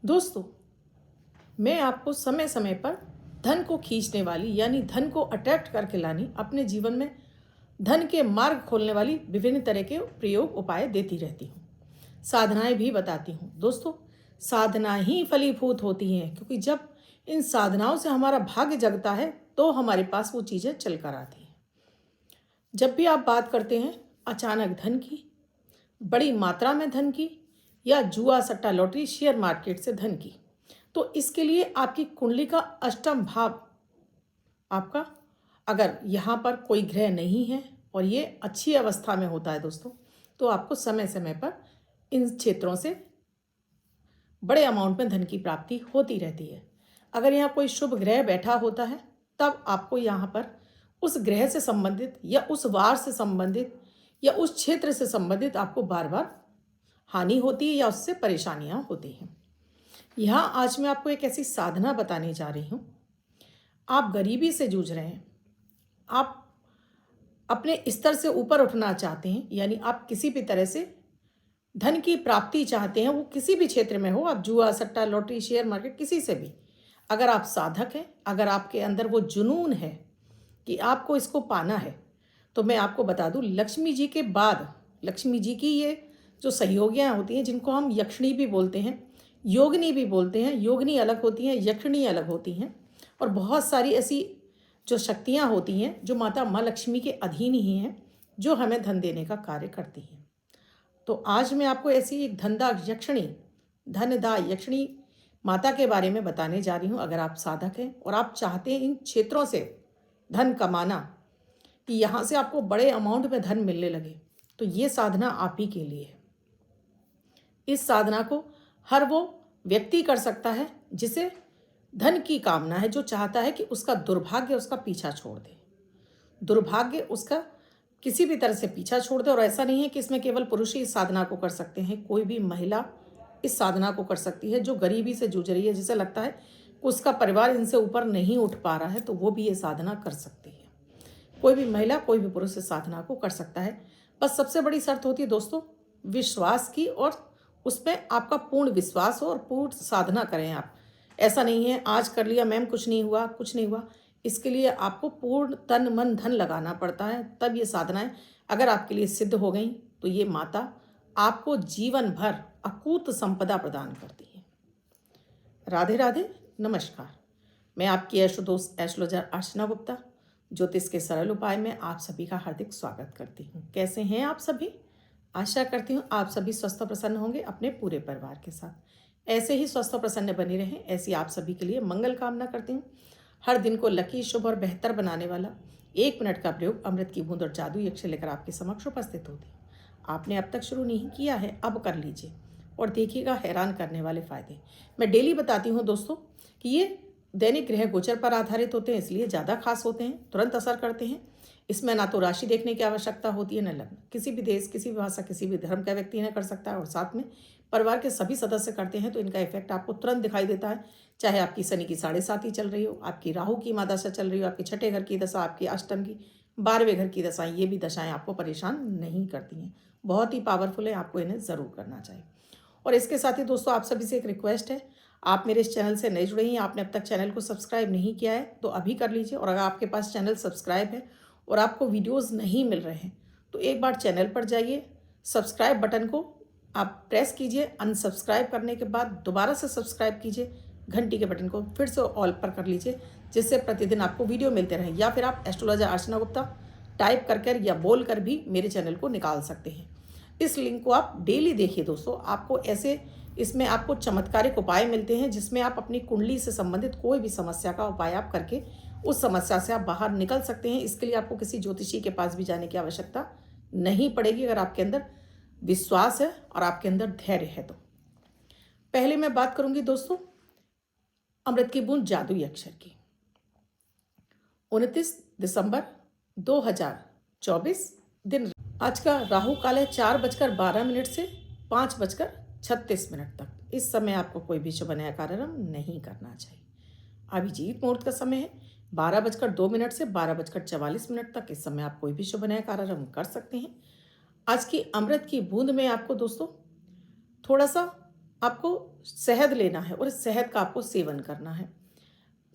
दोस्तों, मैं आपको समय समय पर धन को खींचने वाली यानी धन को अट्रैक्ट करके लानी, अपने जीवन में धन के मार्ग खोलने वाली विभिन्न तरह के प्रयोग उपाय देती रहती हूँ। साधनाएं भी बताती हूँ। दोस्तों, साधना ही फलीभूत होती हैं, क्योंकि जब इन साधनाओं से हमारा भाग्य जगता है तो हमारे पास वो चीज़ें चल कर आती हैं। जब भी आप बात करते हैं अचानक धन की, बड़ी मात्रा में धन की, या जुआ सट्टा लॉटरी शेयर मार्केट से धन की, तो इसके लिए आपकी कुंडली का अष्टम भाव, आपका अगर यहाँ पर कोई ग्रह नहीं है और ये अच्छी अवस्था में होता है दोस्तों, तो आपको समय समय पर इन क्षेत्रों से बड़े अमाउंट में धन की प्राप्ति होती रहती है। अगर यहाँ कोई शुभ ग्रह बैठा होता है, तब आपको यहाँ पर उस ग्रह से संबंधित या उस वार से संबंधित या उस क्षेत्र से संबंधित आपको बार बार हानि होती है या उससे परेशानियां होती हैं। यहाँ आज मैं आपको एक ऐसी साधना बताने जा रही हूँ। आप गरीबी से जूझ रहे हैं, आप अपने स्तर से ऊपर उठना चाहते हैं, यानी आप किसी भी तरह से धन की प्राप्ति चाहते हैं, वो किसी भी क्षेत्र में हो, आप जुआ सट्टा लॉटरी शेयर मार्केट किसी से भी। अगर आप साधक हैं, अगर आपके अंदर वो जुनून है कि आपको इसको पाना है, तो मैं आपको बता दूं, लक्ष्मी जी के बाद लक्ष्मी जी की ये जो सहयोगियाँ होती हैं, जिनको हम यक्षिणी भी बोलते हैं, योगिनी भी बोलते हैं। योगिनी अलग होती हैं, यक्षिणी अलग होती हैं, और बहुत सारी ऐसी जो शक्तियाँ होती हैं जो माँ लक्ष्मी के अधीन ही हैं, जो हमें धन देने का कार्य करती हैं। तो आज मैं आपको ऐसी एक धनदा यक्षिणी, धनदा यक्षिणी माता के बारे में बताने जा रही हूँ। अगर आप साधक हैं और आप चाहते हैं इन क्षेत्रों से धन कमाना, कि यहाँ से आपको बड़े अमाउंट में धन मिलने लगे, तो ये साधना आप ही के लिए है। इस साधना को हर वो व्यक्ति कर सकता है जिसे धन की कामना है, जो चाहता है कि उसका दुर्भाग्य उसका पीछा छोड़ दे, दुर्भाग्य उसका किसी भी तरह से पीछा छोड़ दे। और ऐसा नहीं है कि इसमें केवल पुरुष ही इस साधना को कर सकते हैं, कोई भी महिला इस साधना को कर सकती है। जो गरीबी से जूझ रही है, जिसे लगता है उसका परिवार इनसे ऊपर नहीं उठ पा रहा है, तो वो भी ये साधना कर सकती है। कोई भी महिला, कोई भी पुरुष इस साधना को कर सकता है। बस सबसे बड़ी शर्त होती है दोस्तों विश्वास की, और उसमें आपका पूर्ण विश्वास हो और पूर्ण साधना करें आप। ऐसा नहीं है आज कर लिया मैम, कुछ नहीं हुआ, कुछ नहीं हुआ। इसके लिए आपको पूर्ण तन मन धन लगाना पड़ता है, तब ये साधनाएं अगर आपके लिए सिद्ध हो गई, तो ये माता आपको जीवन भर अकूत संपदा प्रदान करती है। राधे राधे, नमस्कार। मैं आपकी एस्ट्रो दोस्त एस्ट्रोलॉजर अर्चना गुप्ता, ज्योतिष के सरल उपाय में आप सभी का हार्दिक स्वागत करती हूँ। कैसे हैं आप सभी? आशा करती हूँ आप सभी स्वस्थ और प्रसन्न होंगे अपने पूरे परिवार के साथ। ऐसे ही स्वस्थ और प्रसन्न बने रहें, ऐसी आप सभी के लिए मंगल कामना करती हूँ। हर दिन को लकी, शुभ और बेहतर बनाने वाला 1 मिनट का प्रयोग अमृत की बूंद और जादू यक्ष लेकर आपके समक्ष उपस्थित होती हूँ। आपने अब तक शुरू नहीं किया है, अब कर लीजिए और देखिएगा हैरान करने वाले फायदे। मैं डेली बताती हूँ दोस्तों कि ये दैनिक ग्रह गोचर पर आधारित होते हैं, इसलिए ज़्यादा खास होते हैं, तुरंत असर करते हैं। इसमें ना तो राशि देखने की आवश्यकता होती है, न लग्न। किसी भी देश, किसी भी भाषा, किसी भी धर्म का व्यक्ति इन्हें कर सकता है, और साथ में परिवार के सभी सदस्य करते हैं, तो इनका इफेक्ट आपको तुरंत दिखाई देता है। चाहे आपकी शनि की 7.5 चल रही हो, आपकी राहु की माँ दशा चल रही हो, आपके छठे घर की दशा, आपकी अष्टम की, 12वें घर की दशाएं, ये भी दशाएं आपको परेशान नहीं करती हैं। बहुत ही पावरफुल है, आपको इन्हें ज़रूर करना चाहिए। और इसके साथ ही दोस्तों आप सभी से एक रिक्वेस्ट है, आप मेरे इस चैनल से नए जुड़े हैं, आपने अब तक चैनल को सब्सक्राइब नहीं किया है तो अभी कर लीजिए। और अगर आपके पास चैनल सब्सक्राइब है और आपको वीडियोस नहीं मिल रहे हैं, तो एक बार चैनल पर जाइए, सब्सक्राइब बटन को आप प्रेस कीजिए, अनसब्सक्राइब करने के बाद दोबारा से सब्सक्राइब कीजिए, घंटी के बटन को फिर से ऑल पर कर लीजिए, जिससे प्रतिदिन आपको वीडियो मिलते रहें। या फिर आप एस्ट्रोलॉजर अर्चना गुप्ता टाइप कर या बोल कर भी मेरे चैनल को निकाल सकते हैं। इस लिंक को आप डेली देखिए दोस्तों, आपको ऐसे इसमें आपको चमत्कारिक उपाय मिलते हैं, जिसमें आप अपनी कुंडली से संबंधित कोई भी समस्या का उपाय आप करके उस समस्या से आप बाहर निकल सकते हैं। इसके लिए आपको किसी ज्योतिषी के पास भी जाने की आवश्यकता नहीं पड़ेगी, अगर आपके अंदर विश्वास है और आपके अंदर धैर्य है तो। पहले मैं बात करूंगी दोस्तों अमृत की बूंद जादू अक्षर की। 29 दिसंबर 2024 दिन। आज का राहु काल है 4:12 से 5:36 तक। इस समय आपको कोई भी शुभ नया कार्यक्रम नहीं करना चाहिए। अभिजीत मुहूर्त का समय है 12:02 से 12:44 तक। इस समय आप कोई भी शुभ नया कार्यक्रम कर सकते हैं। आज की अमृत की बूंद में आपको दोस्तों थोड़ा सा आपको शहद लेना है और इस शहद का आपको सेवन करना है।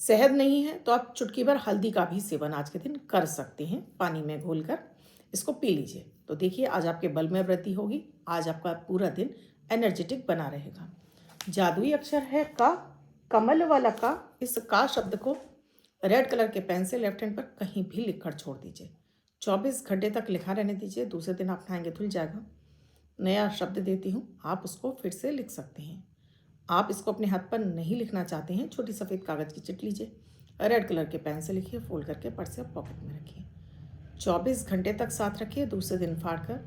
शहद नहीं है तो आप चुटकी भर हल्दी का भी सेवन आज के दिन कर सकते हैं, पानी में घोलकर इसको पी लीजिए। तो देखिए आज आपके बल में वृद्धि होगी, आज आपका पूरा दिन एनर्जेटिक बना रहेगा। जादुई अक्षर है का, कमल वाला का। इस का शब्द को रेड कलर के पेन से लेफ्ट हैंड पर कहीं भी लिखकर छोड़ दीजिए। 24 घंटे तक लिखा रहने दीजिए, दूसरे दिन आप नहाएंगे धुल जाएगा। नया शब्द देती हूँ, आप उसको फिर से लिख सकते हैं। आप इसको अपने हाथ पर नहीं लिखना चाहते हैं, छोटी सफ़ेद कागज़ की चिट लीजिए, रेड कलर के पेन से लिखिए, फोल्ड करके पर्स से पॉकेट में रखिए। 24 घंटे तक साथ रखिए, दूसरे दिन फाड़ कर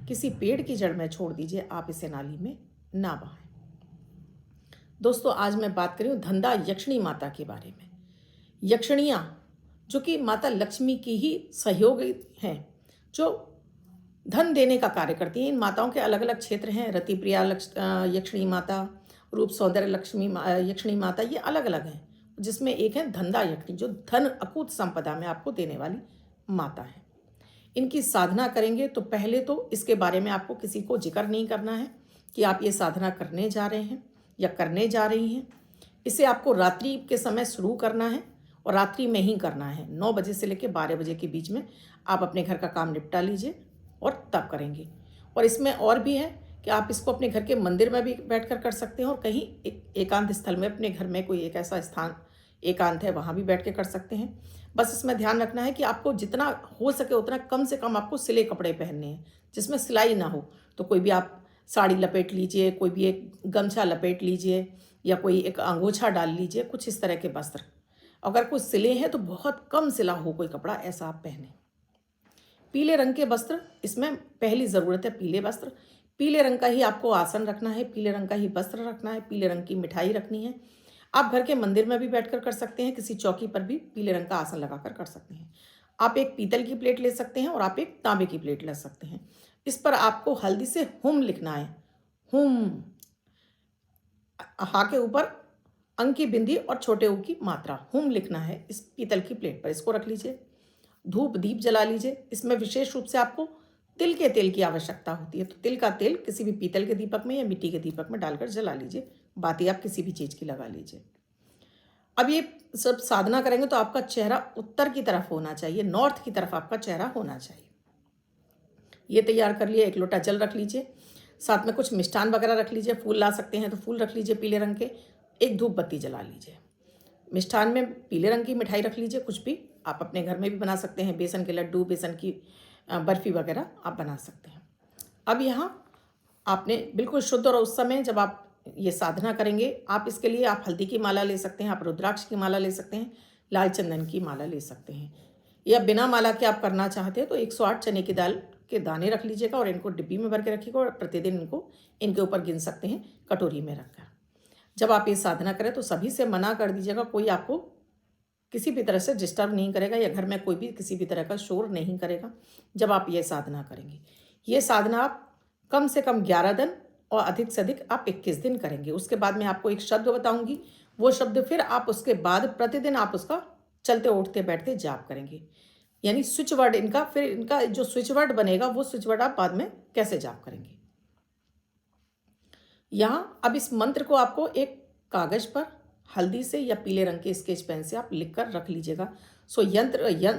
किसी पेड़ की जड़ में छोड़ दीजिए। आप इसे नाली में ना बहाएं। दोस्तों आज मैं बात कर रही हूँ धंधा यक्षिणी माता के बारे में। यक्षिणियाँ जो कि माता लक्ष्मी की ही सहयोगी हैं, जो धन देने का कार्य करती हैं। इन माताओं के अलग अलग क्षेत्र हैं। रतिप्रिया यक्षिणी माता, रूप सौंदर्य लक्ष्मी यक्षिणी माता, ये अलग अलग हैं, जिसमें एक है धंधा यक्षिणी जो धन अकूत संपदा में आपको देने वाली माता है। इनकी साधना करेंगे तो पहले तो इसके बारे में आपको किसी को जिक्र नहीं करना है कि आप ये साधना करने जा रहे हैं या करने जा रही हैं। इसे आपको रात्रि के समय शुरू करना है और रात्रि में ही करना है। 9 बजे से लेकर 12 बजे के बीच में आप अपने घर का काम निपटा लीजिए और तब करेंगे। और इसमें और भी है कि आप इसको अपने घर के मंदिर में भी बैठकर कर सकते हैं और कहीं एकांत स्थल में, अपने घर में कोई एक ऐसा स्थान एकांत है वहाँ भी बैठ के कर सकते हैं। बस इसमें ध्यान रखना है कि आपको जितना हो सके उतना कम से कम आपको सिले कपड़े पहनने हैं, जिसमें सिलाई ना हो। तो कोई भी आप साड़ी लपेट लीजिए, कोई भी एक गमछा लपेट लीजिए या कोई एक अंगोछा डाल लीजिए, कुछ इस तरह के वस्त्र। अगर कुछ सिले हैं तो बहुत कम सिला हो कोई कपड़ा, ऐसा आप पहने। पीले रंग के वस्त्र, इसमें पहली ज़रूरत है पीले वस्त्र। पीले रंग का ही आपको आसन रखना है, पीले रंग का ही वस्त्र रखना है, पीले रंग की मिठाई रखनी है। आप घर के मंदिर में भी बैठकर कर सकते हैं, किसी चौकी पर भी पीले रंग का आसन लगाकर कर सकते हैं। आप एक पीतल की प्लेट ले सकते हैं और आप एक तांबे की प्लेट ले सकते हैं। इस पर आपको हल्दी से हुम लिखना है। हुम, हा के ऊपर अंक की बिंदी और छोटे ऊ की मात्रा, हुम लिखना है इस पीतल की प्लेट पर। इसको रख लीजिए। धूप दीप जला लीजिए। इसमें विशेष रूप से आपको तिल के तेल की आवश्यकता होती है, तो तिल का तेल किसी भी पीतल के दीपक में या मिट्टी के दीपक में डालकर जला लीजिए। बाती आप किसी भी चीज़ की लगा लीजिए। अब ये सब साधना करेंगे तो आपका चेहरा उत्तर की तरफ होना चाहिए, नॉर्थ की तरफ आपका चेहरा होना चाहिए। ये तैयार कर लिया। एक लोटा जल रख लीजिए, साथ में कुछ मिष्ठान वगैरह रख लीजिए। फूल ला सकते हैं तो फूल रख लीजिए पीले रंग के। एक धूप बत्ती जला लीजिए। मिष्ठान में पीले रंग की मिठाई रख लीजिए, कुछ भी आप अपने घर में भी बना सकते हैं। बेसन के लड्डू, बेसन की बर्फ़ी वगैरह आप बना सकते हैं। अब यहाँ आपने बिल्कुल शुद्ध, और उस समय जब आप ये साधना करेंगे, आप इसके लिए आप हल्दी की माला ले सकते हैं, आप रुद्राक्ष की माला ले सकते हैं, लाल चंदन की माला ले सकते हैं, या बिना माला के आप करना चाहते हैं तो 108 चने की दाल के दाने रख लीजिएगा और इनको डिब्बी में भर के रखिएगा और प्रतिदिन इनको इनके ऊपर गिन सकते हैं कटोरी में रखकर। जब आप ये साधना करें तो सभी से मना कर दीजिएगा, कोई आपको किसी भी तरह से डिस्टर्ब नहीं करेगा या घर में कोई भी किसी भी तरह का शोर नहीं करेगा जब आप ये साधना करेंगे। ये साधना आप कम से कम 11 दिन और अधिक से अधिक आप 21 दिन करेंगे। उसके बाद मैं आपको एक शब्द बताऊंगी, वो शब्द फिर आप उसके बाद प्रतिदिन आप उसका चलते उठते बैठते जाप करेंगे। यानी स्विच वर्ड इनका, फिर इनका जो स्विच वर्ड बनेगा वो स्विच वर्ड आप बाद में कैसे जाप करेंगे। यहाँ अब इस मंत्र को आपको एक कागज पर हल्दी से या पीले रंग के स्केच पेन से आप लिख कर रख लीजिएगा। सो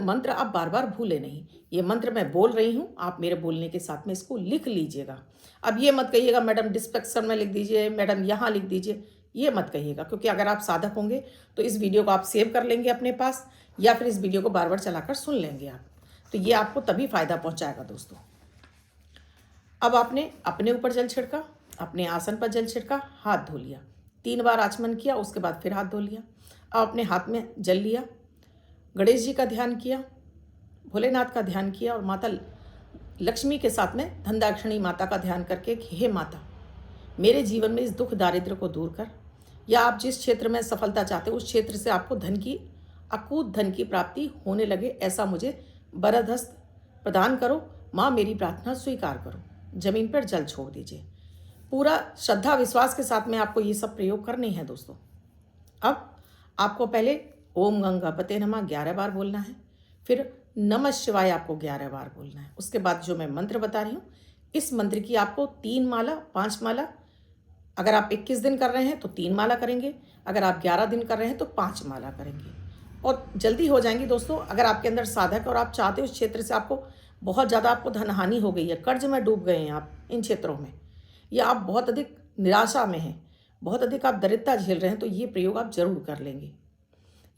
मंत्र आप बार बार भूले नहीं। ये मंत्र मैं बोल रही हूँ, आप मेरे बोलने के साथ में इसको लिख लीजिएगा। अब ये मत कहिएगा मैडम डिस्क्रिप्शन में लिख दीजिए, मैडम यहाँ लिख दीजिए, ये मत कहिएगा, क्योंकि अगर आप साधक होंगे तो इस वीडियो को आप सेव कर लेंगे अपने पास, या फिर इस वीडियो को बार बार चलाकर सुन लेंगे आप, तो ये आपको तभी फ़ायदा पहुँचाएगा दोस्तों। अब आपने अपने ऊपर जल छिड़का, अपने आसन पर जल छिड़का, हाथ धो लिया, 3 बार आचमन किया, उसके बाद फिर हाथ धो लिया। अब अपने हाथ में जल लिया, गणेश जी का ध्यान किया, भोलेनाथ का ध्यान किया और माता लक्ष्मी के साथ में धनदाक्षिणी माता का ध्यान करके कि हे माता, मेरे जीवन में इस दुख दारिद्र्य को दूर कर, या आप जिस क्षेत्र में सफलता चाहते हो उस क्षेत्र से आपको धन की अकूत धन की प्राप्ति होने लगे, ऐसा मुझे बरदहस्त प्रदान करो। माँ मेरी प्रार्थना स्वीकार करो। जमीन पर जल छोड़ दीजिए। पूरा श्रद्धा विश्वास के साथ में आपको ये सब प्रयोग करने हैं दोस्तों। अब आपको पहले ओम गंगापते नमः 11 बार बोलना है, फिर नमः शिवाय आपको 11 बार बोलना है। उसके बाद जो मैं मंत्र बता रही हूँ, इस मंत्र की आपको 3 माला 5 माला अगर आप 21 दिन कर रहे हैं तो 3 माला करेंगे, अगर आप 11 दिन कर रहे हैं तो 5 माला करेंगे और जल्दी हो जाएंगी दोस्तों। अगर आपके अंदर साधक और आप चाहते हो इस क्षेत्र से आपको बहुत ज़्यादा आपको धन हानि हो गई है, कर्ज में डूब गए हैं आप इन क्षेत्रों में, या आप बहुत अधिक निराशा में हैं, बहुत अधिक आप दरिद्रता झेल रहे हैं, तो ये प्रयोग आप जरूर कर लेंगे।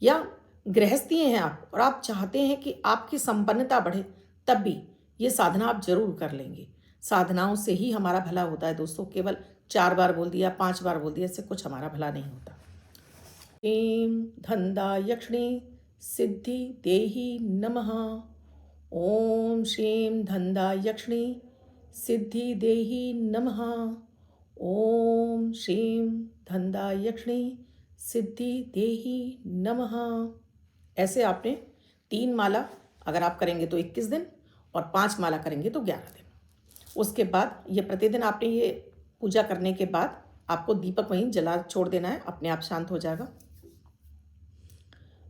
या गृहस्थी हैं आप और आप चाहते हैं कि आपकी संपन्नता बढ़े, तब भी ये साधना आप जरूर कर लेंगे। साधनाओं से ही हमारा भला होता है दोस्तों। केवल 4 बार बोल दिया, 5 बार बोल दिया, इससे कुछ हमारा भला नहीं होता। ह्रीं धन्दा यक्षिणी सिद्धि देहि नमः। ओम श्रीं धन्दा यक्षिणी सिद्धि देहि नमः। ओम श्रीं धन्दा यक्षिणी सिद्धि देहि नमः। ऐसे आपने 3 माला अगर आप करेंगे तो 21 दिन और 5 माला करेंगे तो 11 दिन। उसके बाद ये प्रतिदिन आपने ये पूजा करने के बाद आपको दीपक वहीं जला छोड़ देना है, अपने आप शांत हो जाएगा।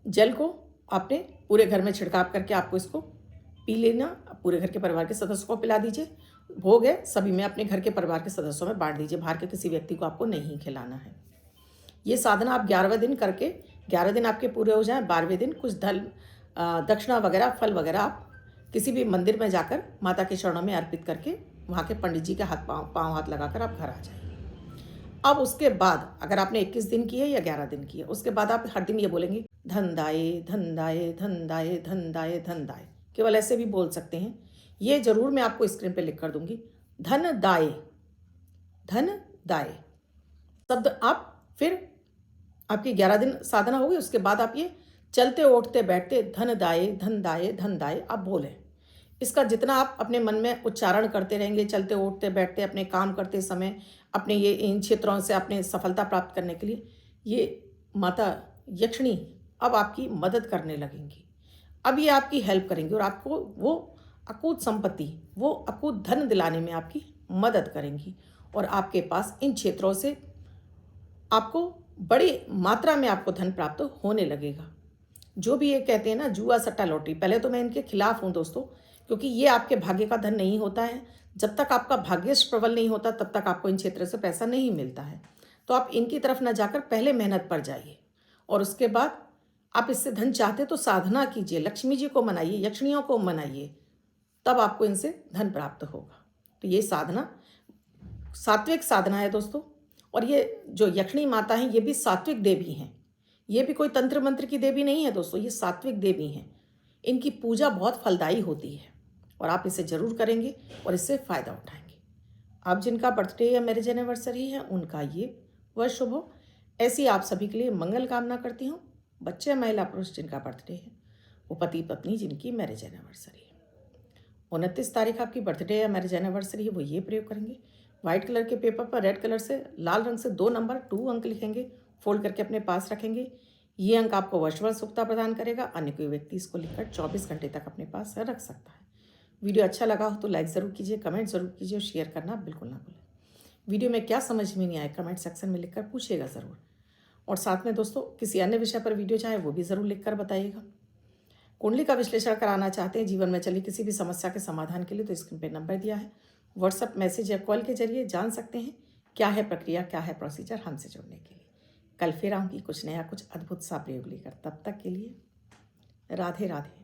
जल को आपने पूरे घर में छिड़काव करके आपको इसको पी लेना, पूरे घर के परिवार के सदस्यों को पिला दीजिए। भोग है सभी में अपने घर के परिवार के सदस्यों में बांट दीजिए, बाहर के किसी व्यक्ति को आपको नहीं खिलाना है। ये साधना आप 11वें दिन करके 11 दिन आपके पूरे हो जाएं, 12वें दिन कुछ दक्षिणा वगैरह फल वगैरह आप किसी भी मंदिर में जाकर माता के चरणों में अर्पित करके वहाँ के पंडित जी के पाँव हाथ लगाकर आप घर आ जाइए। अब उसके बाद अगर आपने 21 दिन किए या 11 दिन किए, उसके बाद आप हर दिन ये बोलेंगे धन दाए धन दाए धन दाए धन दाए धन दाए। केवल ऐसे भी बोल सकते हैं, ये जरूर मैं आपको स्क्रीन पे लिख कर दूंगी। धन दाए शब्द आप फिर आपकी 11 दिन साधना होगी, उसके बाद आप ये चलते उठते बैठते धन दाए आप बोलें। इसका जितना आप अपने मन में उच्चारण करते रहेंगे, चलते उठते बैठते अपने काम करते समय, अपने ये इन क्षेत्रों से अपने सफलता प्राप्त करने के लिए ये माता यक्षिणी अब आपकी मदद करने लगेंगी। अब ये आपकी हेल्प करेंगी और आपको वो अकूत संपत्ति, वो अकूत धन दिलाने में आपकी मदद करेंगी और आपके पास इन क्षेत्रों से आपको बड़ी मात्रा में आपको धन प्राप्त होने लगेगा। जो भी ये कहते हैं ना जुआ सट्टा लॉटरी, पहले तो मैं इनके खिलाफ हूँ दोस्तों, क्योंकि ये आपके भाग्य का धन नहीं होता है। जब तक आपका भाग्य प्रबल नहीं होता तब तक आपको इन क्षेत्रों से पैसा नहीं मिलता है। तो आप इनकी तरफ न जाकर पहले मेहनत पर जाइए और उसके बाद आप इससे धन चाहते तो साधना कीजिए, लक्ष्मी जी को मनाइए, यक्षिणियों को मनाइए, तब आपको इनसे धन प्राप्त होगा। तो ये साधना सात्विक साधना है दोस्तों। और ये जो यक्षिणी माता हैं ये भी सात्विक देवी हैं, ये भी कोई तंत्र मंत्र की देवी नहीं है दोस्तों, ये सात्विक देवी हैं। इनकी पूजा बहुत फलदायी होती है और आप इसे जरूर करेंगे और इससे फ़ायदा उठाएंगे। आप जिनका बर्थडे या मैरिज एनिवर्सरी है उनका ये वर्ष शुभ हो, ऐसी आप सभी के लिए मंगल कामना करती हूँ। बच्चे महिला पुरुष जिनका बर्थडे है, वो पति पत्नी जिनकी मैरिज एनिवर्सरी है, 29 तारीख आपकी बर्थडे या मैरिज एनिवर्सरी है, वो ये प्रयोग करेंगे। व्हाइट कलर के पेपर पर रेड कलर से लाल रंग से 2 नंबर 2 अंक लिखेंगे, फोल्ड करके अपने पास रखेंगे। ये अंक आपको वर्षभर सुखता प्रदान करेगा। अन्य कोई व्यक्ति इसको लिखकर 24 घंटे तक अपने पास रख सकता है। वीडियो अच्छा लगा हो तो लाइक ज़रूर कीजिए, कमेंट ज़रूर कीजिए और शेयर करना बिल्कुल ना भूलें। वीडियो में क्या समझ में नहीं आए कमेंट सेक्शन में लिखकर पूछिएगा ज़रूर। और साथ में दोस्तों किसी अन्य विषय पर वीडियो चाहे वो भी ज़रूर लिखकर बताइएगा। कुंडली का विश्लेषण कराना चाहते हैं जीवन में चली किसी भी समस्या के समाधान के लिए, तो स्क्रीन पर नंबर दिया है, व्हाट्सएप मैसेज या कॉल के जरिए जान सकते हैं क्या है प्रक्रिया, क्या है प्रोसीजर हमसे जुड़ने के लिए। कल फिर आऊँगी कुछ नया, कुछ अद्भुत सा प्रयोग लेकर। तब तक के लिए राधे राधे।